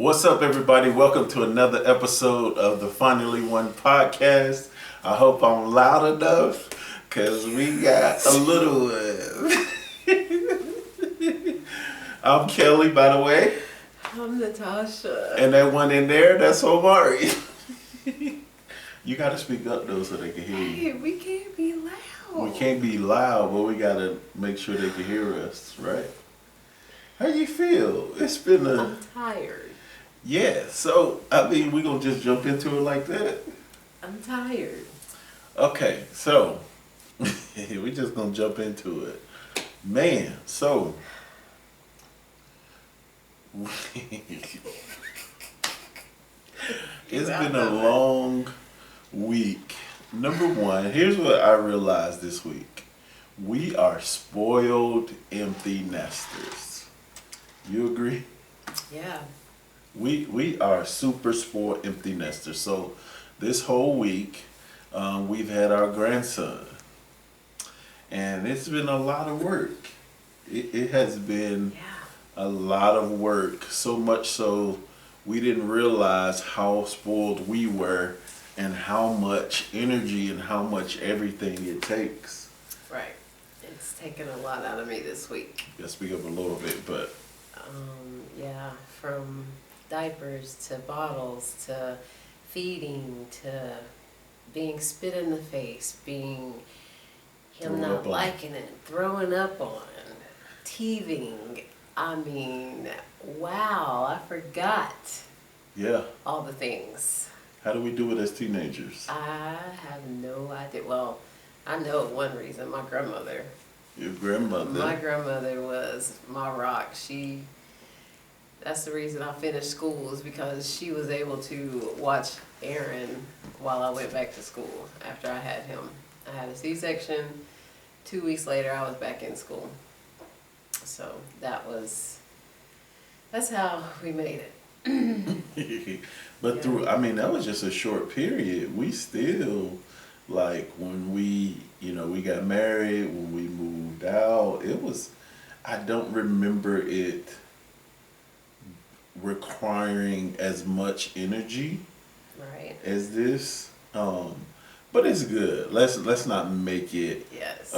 What's up, everybody? Welcome to another episode of the Finally One podcast. I hope I'm loud enough because we got a little one. I'm Kelly, by the way. I'm Natasha. And that one in there, that's Omari. You got to speak up, though, so they can hear you. Hey, we can't be loud. We can't be loud, but we got to make sure they can hear us, right? How you feel? It's been I'm tired. Yeah, so, I mean, we're going to just jump into it like that. I'm tired. Okay, so, we just going to jump into it. Man, so, it's been a long week. Number one, here's what I realized this week. We are spoiled empty nesters. You agree? Yeah. We are super spoiled empty nesters. So this whole week, we've had our grandson, and it's been a lot of work. It has been a lot of work. So much so, we didn't realize how spoiled we were, and how much energy and how much everything it takes. Right. It's taken a lot out of me this week. Yeah, speak up a little bit, but yeah, from diapers to bottles to feeding to being spit in the face, being him not liking it, throwing up on, teething. I mean, wow, I forgot all the things. How do we do it as teenagers? I have no idea. Well, I know one reason. My grandmother. Your grandmother? My grandmother was my rock. That's the reason I finished school, is because she was able to watch Aaron while I went back to school after I had him. I had a C-section. 2 weeks later, I was back in school. So that's how we made it. But I mean, that was just a short period. We still, like, when we got married, when we moved out, I don't remember it requiring as much energy as this. But it's good. Let's not make it. Yes.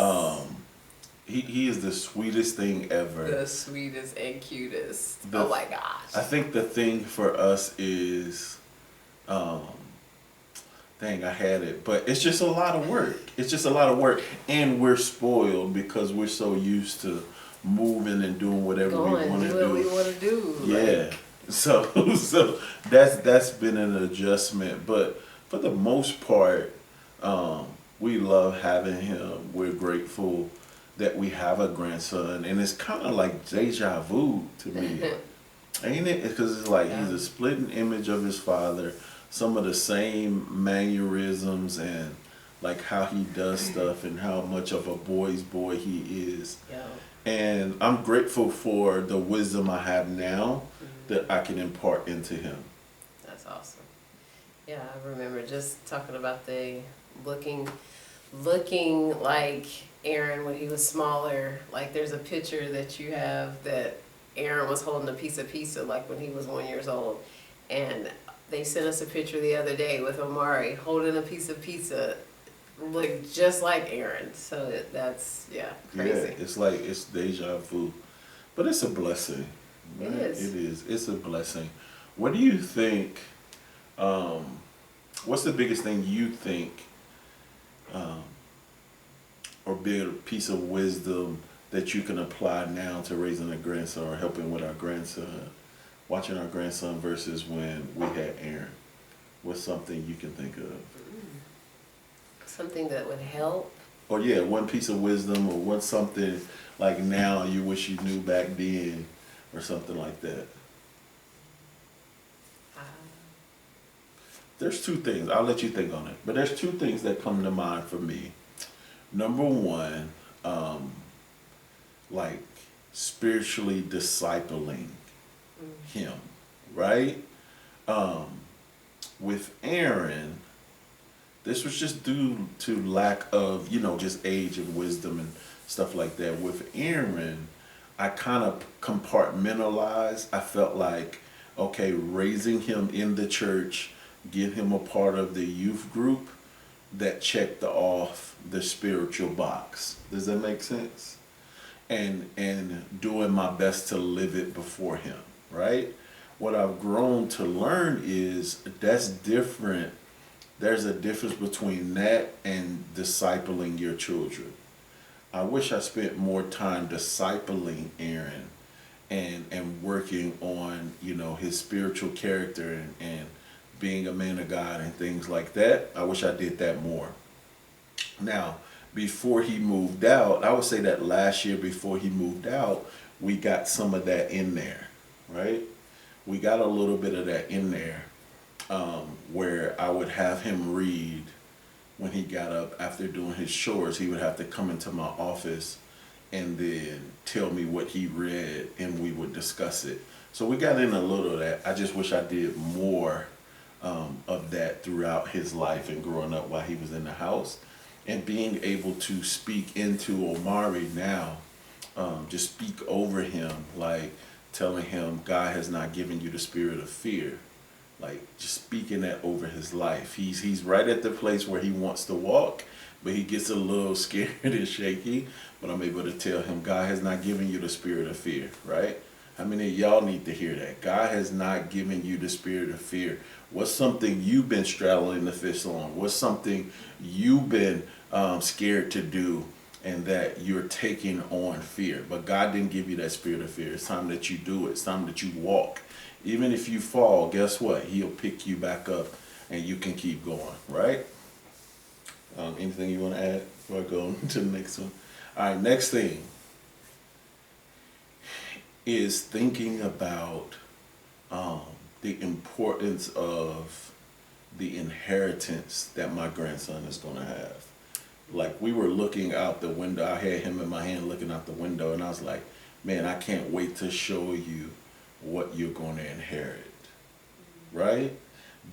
He is the sweetest thing ever. The sweetest and cutest. Oh my gosh. I think the thing for us is, dang, I had it, but it's just a lot of work. It's just a lot of work, and we're spoiled because we're so used to moving and doing whatever we want to do. What we want to do. Yeah. So that's been an adjustment, but for the most part, we love having him. We're grateful that we have a grandson, and it's kind of like deja vu to me, ain't it? Because it's like he's a splitting image of his father, some of the same mannerisms and like how he does stuff and how much of a boy's boy he is. Yeah. And I'm grateful for the wisdom I have now that I can impart into him. That's awesome. Yeah, I remember just talking about the looking like Aaron when he was smaller. Like, there's a picture that you have that Aaron was holding a piece of pizza, like when he was 1 year old. And they sent us a picture the other day with Omari holding a piece of pizza, look just like Aaron. So that's crazy. Yeah, it's deja vu, but it's a blessing. Right? It is. It is. It's a blessing. What do you think? What's the biggest thing you think, or big piece of wisdom that you can apply now to raising a grandson or helping with our grandson, watching our grandson versus when we had Aaron? What's something you can think of? Something that would help? Or one piece of wisdom, or what's something like now you wish you knew back then, or something like that. There's two things. I'll let you think on it. But there's two things that come to mind for me. Number one, like spiritually discipling him, right? With Aaron, this was just due to lack of, just age and wisdom and stuff like that. With Aaron, I kind of compartmentalized. I felt like, okay, raising him in the church, get him a part of the youth group, that checked off the spiritual box. Does that make sense? And doing my best to live it before him, right? What I've grown to learn is that's different. There's a difference between that and discipling your children. I wish I spent more time discipling Aaron and working on, you know, his spiritual character and being a man of God and things like that. I wish I did that more. Now, before he moved out, I would say that last year before he moved out, we got some of that in there, right? We got a little bit of that in there, where I would have him read when he got up after doing his chores. He would have to come into my office and then tell me what he read, and we would discuss it. So we got in a little of that. I just wish I did more of that throughout his life and growing up while he was in the house. And being able to speak into Omari now, just speak over him, like telling him God has not given you the spirit of fear. Like just speaking that over his life. He's right at the place where he wants to walk, but he gets a little scared and shaky. But I'm able to tell him God has not given you the spirit of fear, right? How many of y'all need to hear that? God has not given you the spirit of fear. What's something you've been straddling the fence on? What's something you've been scared to do and that you're taking on fear? But God didn't give you that spirit of fear. It's time that you do it. It's time that you walk. Even if you fall, guess what? He'll pick you back up and you can keep going, right? Anything you want to add before I go to the next one? All right, next thing is thinking about the importance of the inheritance that my grandson is going to have. Like we were looking out the window, I had him in my hand looking out the window, and I was like, man, I can't wait to show you what you're going to inherit, right?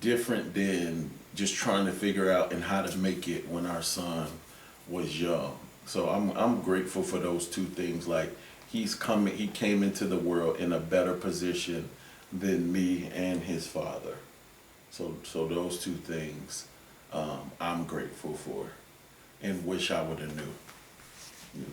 Different than just trying to figure out and how to make it when our son was young. So I'm grateful for those two things. Like he came into the world in a better position than me and his father. So those two things I'm grateful for and wish I would have knew.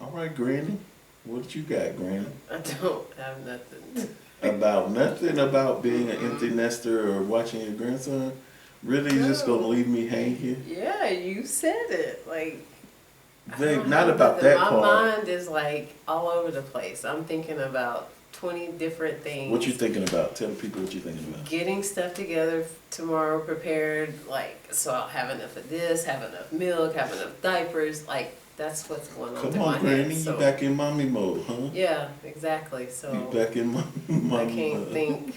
All right, Granny, what you got, Granny? I don't have nothing. About nothing about being an empty nester or watching your grandson? Really, you just gonna leave me hang here? Yeah, you said it. Like, Babe, not about that my part. My mind is like all over the place. I'm thinking about 20 different things. What you thinking about? Tell the people what you thinking about. Getting stuff together tomorrow, prepared, like, so I'll have enough of this, have enough milk, have enough diapers, like, that's what's going on Come through on, my Granny, head. So, you back in mommy mode, huh? yeah, exactly. So You back in mommy I can't mode. think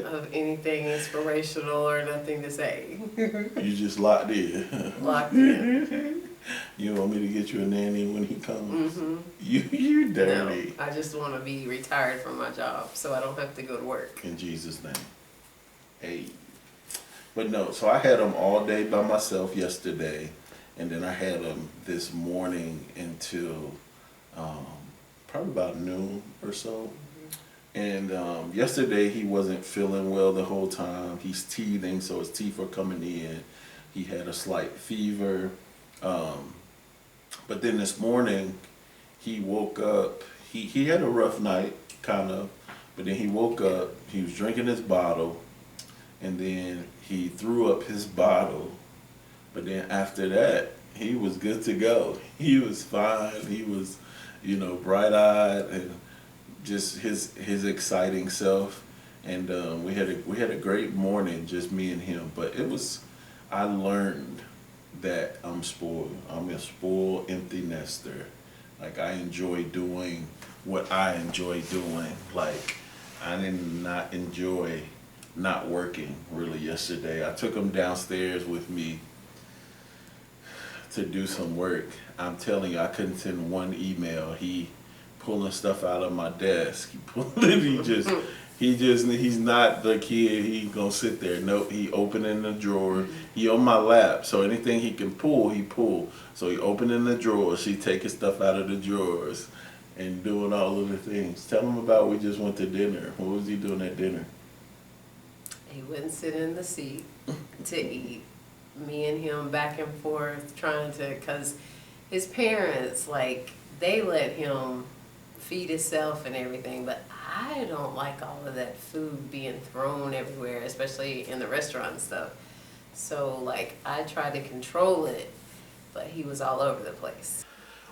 of anything inspirational or nothing to say. You just locked in. Locked in. You want me to get you a nanny when he comes? Mm-hmm. You dirty. No, I just want to be retired from my job so I don't have to go to work. In Jesus' name. Hey. But no, so I had them all day by myself yesterday, and then I had them this morning until probably about noon or so. And yesterday he wasn't feeling well the whole time. He's teething, so his teeth were coming in. He had a slight fever. But then this morning he woke up. He had a rough night, kind of. But then he woke up. He was drinking his bottle. And then he threw up his bottle. But then after that, he was good to go. He was fine. He was, bright-eyed and just his exciting self. And we had a great morning, just me and him. But I learned that I'm spoiled. I'm a spoiled empty nester. Like I enjoy doing what I enjoy doing. Like I did not enjoy not working really yesterday. I took him downstairs with me to do some work. I'm telling you, I couldn't send one email. He pulling stuff out of my desk. He's not the kid. He gonna sit there. Nope. He opening the drawer. He on my lap. So anything he can pull, he pull. So he opening the drawers. He taking stuff out of the drawers. and doing all of the things. Tell him about we just went to dinner. What was he doing at dinner? He wouldn't sit in the seat to eat. Me and him back and forth trying to, because his parents, like, they let him feed himself and everything, but I don't like all of that food being thrown everywhere, especially in the restaurant and stuff. So, like, I tried to control it, but he was all over the place.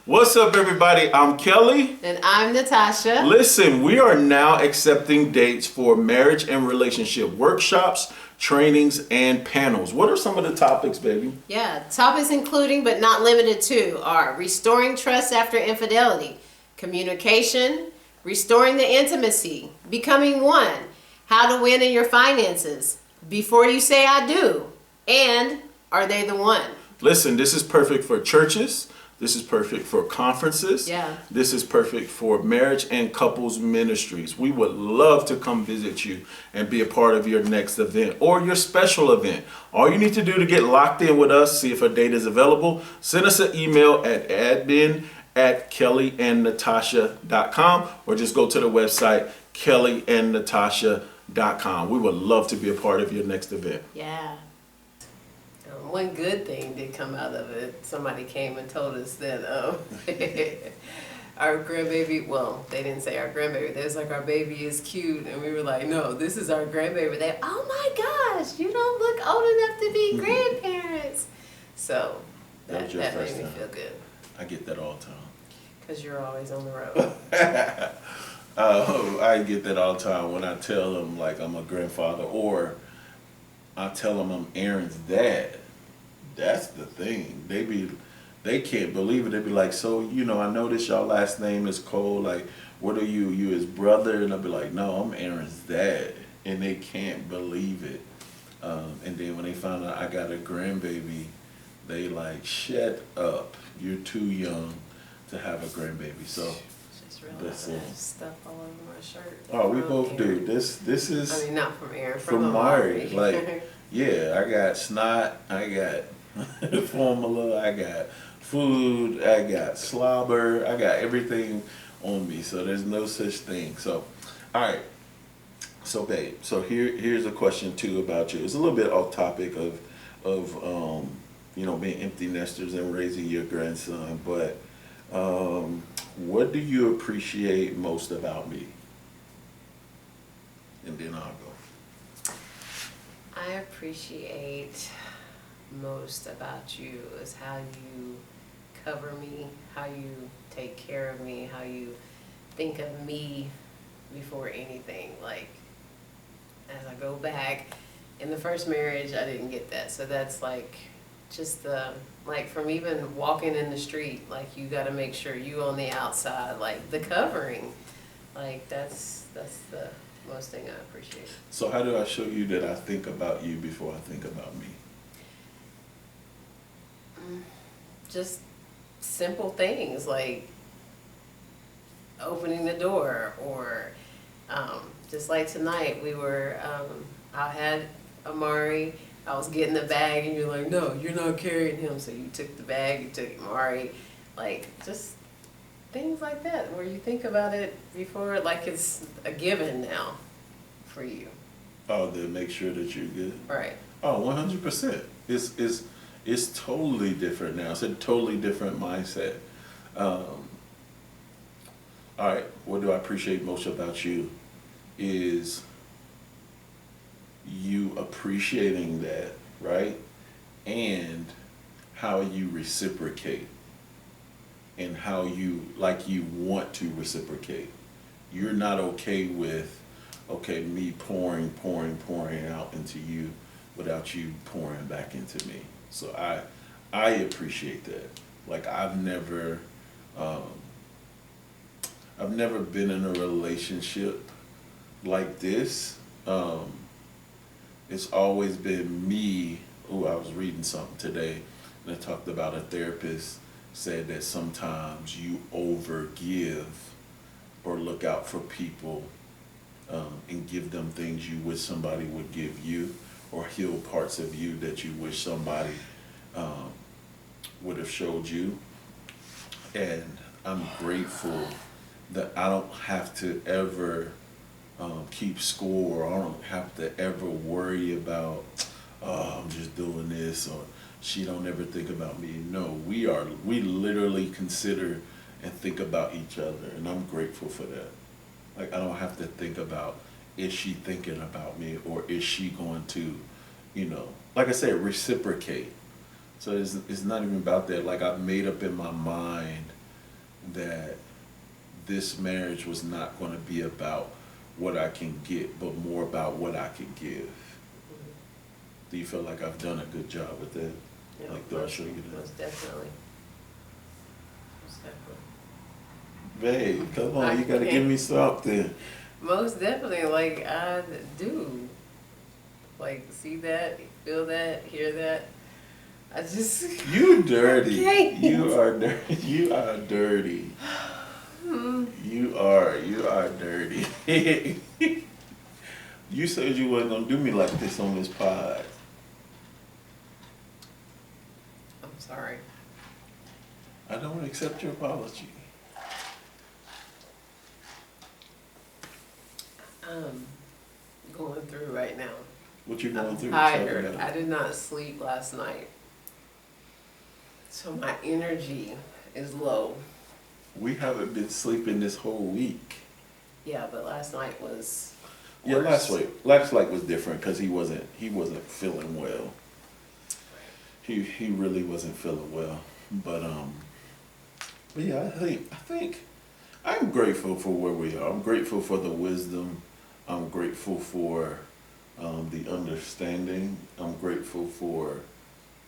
What's up, everybody? I'm Kelly. And I'm Natasha. Listen, we are now accepting dates for marriage and relationship workshops, trainings, and panels. What are some of the topics, baby? Yeah, topics including but not limited to are restoring trust after infidelity, communication, restoring the intimacy, becoming one, how to win in your finances, before you say I do, and are they the one? Listen, this is perfect for churches. This is perfect for conferences. Yeah. This is perfect for marriage and couples ministries. We would love to come visit you and be a part of your next event or your special event. All you need to do to get locked in with us, see if a date is available, send us an email at admin@kellyandnatasha.com or just go to the website kellyandnatasha.com. We would love to be a part of your next event. Yeah. One good thing did come out of it. Somebody came and told us that our grandbaby, well, they didn't say our grandbaby. They was like, our baby is cute. And we were like, no, this is our grandbaby. They, oh my gosh, you don't look old enough to be grandparents. So that made me feel good. I get that all the time. Because you're always on the road. I get that all the time when I tell them like I'm a grandfather, or I tell them I'm Aaron's dad. That's the thing. They can't believe it. They be like, so, I noticed y'all last name is Cole. Like, what are you? You his brother? And I'll be like, no, I'm Aaron's dad. And they can't believe it. And then when they find out I got a grandbaby, they like, shut up. You're too young to have a grandbaby. So, just realized I have stuff all over my shirt. Oh, we both do. This is. I mean, not from Aaron, from Mari. Like, yeah, I got snot. I got formula. I got food. I got slobber. I got everything on me. So there's no such thing. So, all right. So, babe. So here's a question too about you. It's a little bit off topic of being empty nesters and raising your grandson. But what do you appreciate most about me? And then I'll go. I appreciate most about you is how you cover me, how you take care of me, how you think of me before anything. Like, as I go back, in the first marriage, I didn't get that. So that's like, just from even walking in the street, like, you got to make sure you on the outside, like the covering, like that's the most thing I appreciate. So how do I show you that I think about you before I think about me? Just simple things like opening the door, or just like tonight we were, I had Amari, I was getting the bag and you're like, no, you're not carrying him. So you took the bag, you took Amari, like just things like that where you think about it before, like it's a given now for you. Oh, to make sure that you're good? Right. Oh, 100%. It's totally different now. It's a totally different mindset. All right, what do I appreciate most about you is you appreciating that, right? And how you reciprocate and how you want to reciprocate. You're not okay with, me pouring out into you without you pouring back into me. So I appreciate that. Like, I've never been in a relationship like this. It's always been me. Oh, I was reading something today and it talked about a therapist said that sometimes you overgive or look out for people and give them things you wish somebody would give you, or heal parts of you that you wish somebody would have showed you. And I'm grateful that I don't have to ever keep score, or I don't have to ever worry about, oh, I'm just doing this, or she don't ever think about me. No, we literally consider and think about each other, and I'm grateful for that. Like, I don't have to think about, is she thinking about me, or is she going to, like I said, reciprocate. So it's not even about that. Like, I've made up in my mind that this marriage was not going to be about what I can get, but more about what I can give. Do you feel like I've done a good job with that? Yeah, Like, do I show you that? most definitely. Most definitely. Babe, come on, I you gotta give can't. me something. Most definitely, like I do. Like see that, feel that, hear that. I just You dirty. I can't. You are dirty. You are dirty. You are dirty. You said you wasn't gonna do me like this on this pod. I'm sorry. I don't accept your apology. I'm going through right now. What you going I'm through? tired. Talk about I it. did not sleep last night. So my energy is low. We haven't been sleeping this whole week. Yeah, but last night was Yeah, worse. last night was different because he wasn't feeling well. He really wasn't feeling well. But yeah, I think I'm grateful for where we are. I'm grateful for the wisdom. I'm grateful for the understanding. I'm grateful for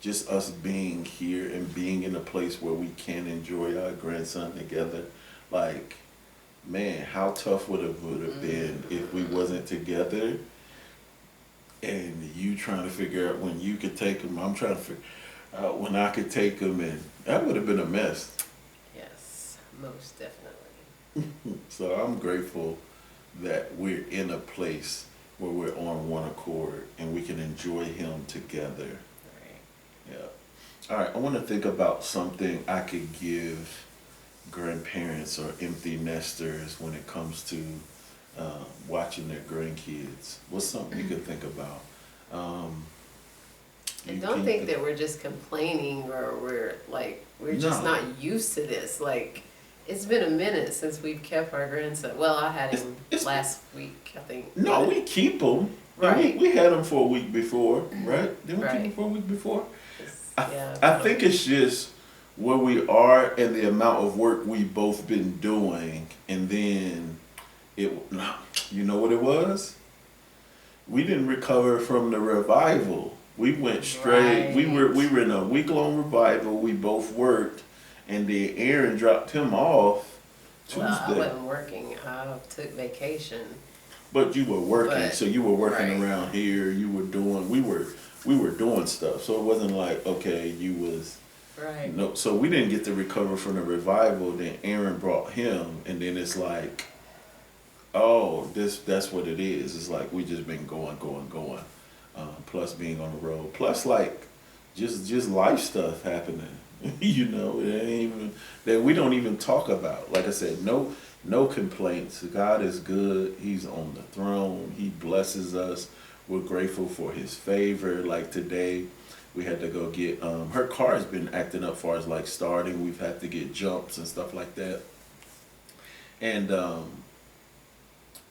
just us being here and being in a place where we can enjoy our grandson together. Like, man, how tough would have been if we wasn't together, and you trying to figure out when you could take him, I'm trying to figure out when I could take him, and that would have been a mess. Yes, most definitely. So I'm grateful that we're in a place where we're on one accord and we can enjoy him together. Right. Yeah. All right, I want to think about something I could give grandparents or empty nesters when it comes to watching their grandkids. What's something you could think about? And don't think that we're just complaining or we're just No. not used to this. Like, it's been a minute since we've kept our grandson. Well, I had him It's- last week, I think. No, we keep them. Right. We had them for a week before, right? Didn't we keep them Right. for a week before? Yeah, I think it's just where we are and the amount of work we've both been doing, and then you know what it was? We didn't recover from the revival. We went straight. We Right. were in a week-long revival. We both worked, and then Aaron dropped him off Tuesday. well, I wasn't working. I took vacation. But you were working, But- so you were working right. around here. You were doing. We were doing stuff. So it wasn't like, okay, you was. Right. No, so we didn't get to recover from the revival. Then Aaron brought him, and then it's like, oh, that's what it is. It's like we just been going. Plus being on the road, plus like just life stuff happening. You know, it ain't even that we don't even talk about. Like I said, no complaints. God is good. He's on the throne. He blesses us. We're grateful for His favor. Like today, we had to go get her car has been acting up far as like starting. We've had to get jumps and stuff like that.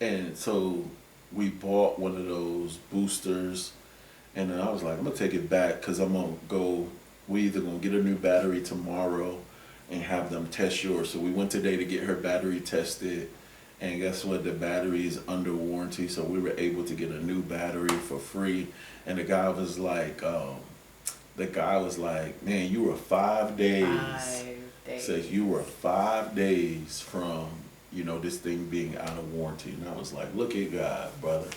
And so we bought one of those boosters, and then I was like, I'm gonna take it back because I'm gonna go. We either gonna get a new battery tomorrow and have them test yours. So we went today to get her battery tested, and guess what? The battery is under warranty, so we were able to get a new battery for free. And the guy was like, man, you were 5 days. 5 days. Says you were 5 days from, this thing being out of warranty. And I was like, look at God, brother.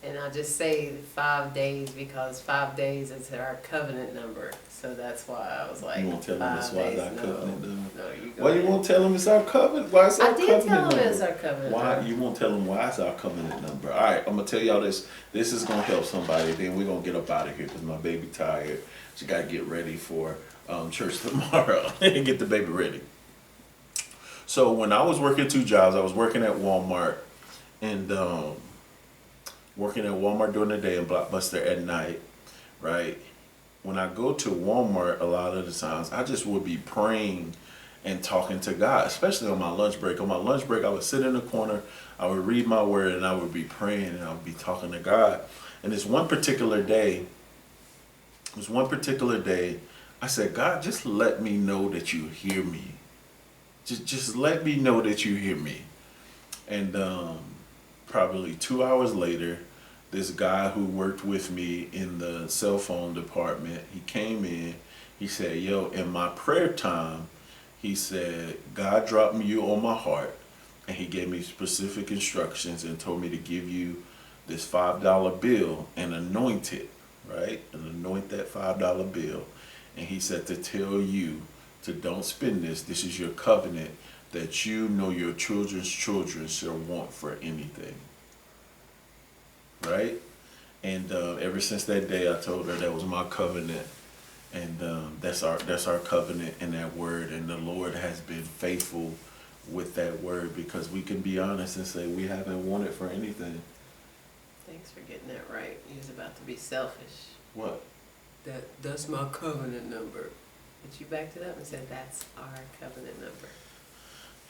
And I'll just say 5 days because 5 days is our covenant number. So that's why I was like, You won't tell him that's 5 why it's days. our covenant number? No, you go Why you ahead. won't tell him it's our covenant? Why it's our I did covenant tell him number? it's our covenant Why number. you won't tell him why it's our covenant number? All right, I'm gonna tell y'all this. This is gonna help somebody. Then we're gonna get up out of here because my baby tired. She gotta get ready for church tomorrow and get the baby ready. So when I was working 2 jobs, I was working at Walmart and working at Walmart during the day and Blockbuster at night, right? When I go to Walmart, a lot of the times, I just would be praying and talking to God, especially on my lunch break. On my lunch break, I would sit in the corner, I would read my word, and I would be praying and I would be talking to God. And this one particular day, I said, God, just let me know that you hear me. Just let me know that you hear me. And probably 2 hours later, this guy who worked with me in the cell phone department, he came in, he said, yo, in my prayer time, he said, God dropped you on my heart, and he gave me specific instructions and told me to give you this $5 bill and anoint it, right? And anoint that $5 bill. And he said to tell you to don't spend this. This is your covenant that you know your children's children shall want for anything. Right? And ever since that day, I told her that was my covenant. And that's our covenant in that word. And the Lord has been faithful with that word, because we can be honest and say we haven't wanted for anything. Thanks for getting that right. He was about to be selfish. What? That's my covenant number. But you backed it up and said that's our covenant number.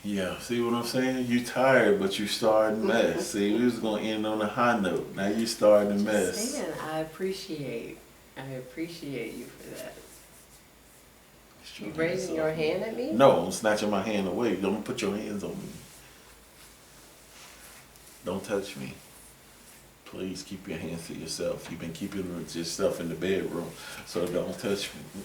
Yeah, see what I'm saying? You tired, but you starting mess. See, we was gonna end on a high note. Now you starting to mess. Just saying, I appreciate you for that. You raising your hand at me? No, I'm snatching my hand away. Don't put your hands on me. Don't touch me. Please keep your hands to yourself. You've been keeping yourself in the bedroom, so don't touch me.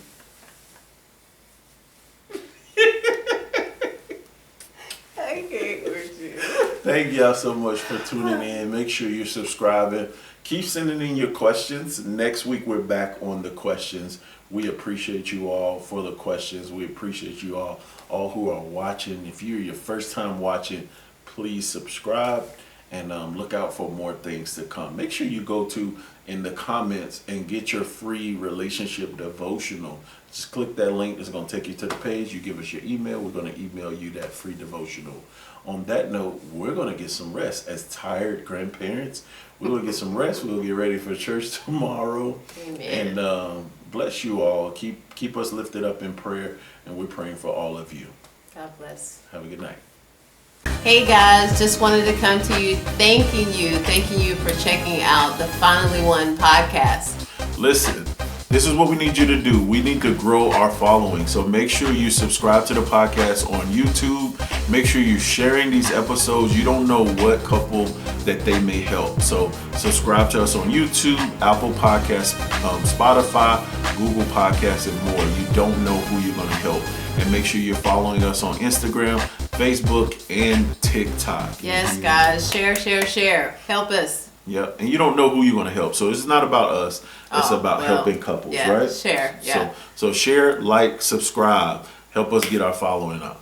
I can't with you. Thank y'all so much for tuning in. Make sure you're subscribing. Keep sending in your questions. Next week we're back on the questions. We appreciate you all for the questions. We appreciate you all who are watching. If you're your first time watching, please subscribe and look out for more things to come. Make sure you go to in the comments and get your free relationship devotional. Just click that link. It's going to take you to the page. You give us your email. We're going to email you that free devotional. On that note, we're going to get some rest. As tired grandparents, we're going to get some rest. We'll get ready for church tomorrow. Amen. And bless you all. Keep us lifted up in prayer, and we're praying for all of you. God bless. Have a good night. Hey guys, just wanted to come to you thanking you for checking out the Finally One podcast. Listen, this is what we need you to do. We need to grow our following. So make sure you subscribe to the podcast on YouTube. Make sure you're sharing these episodes. You don't know what couple that they may help. So subscribe to us on YouTube, Apple Podcasts, Spotify, Google Podcasts, and more. You don't know who you're going to help. And make sure you're following us on Instagram, Facebook, and TikTok. Yes, guys. Share. Help us. Yep. And you don't know who you're going to help. So it's not about us. It's about helping couples, right? Share. Yeah. So share, like, subscribe. Help us get our following up.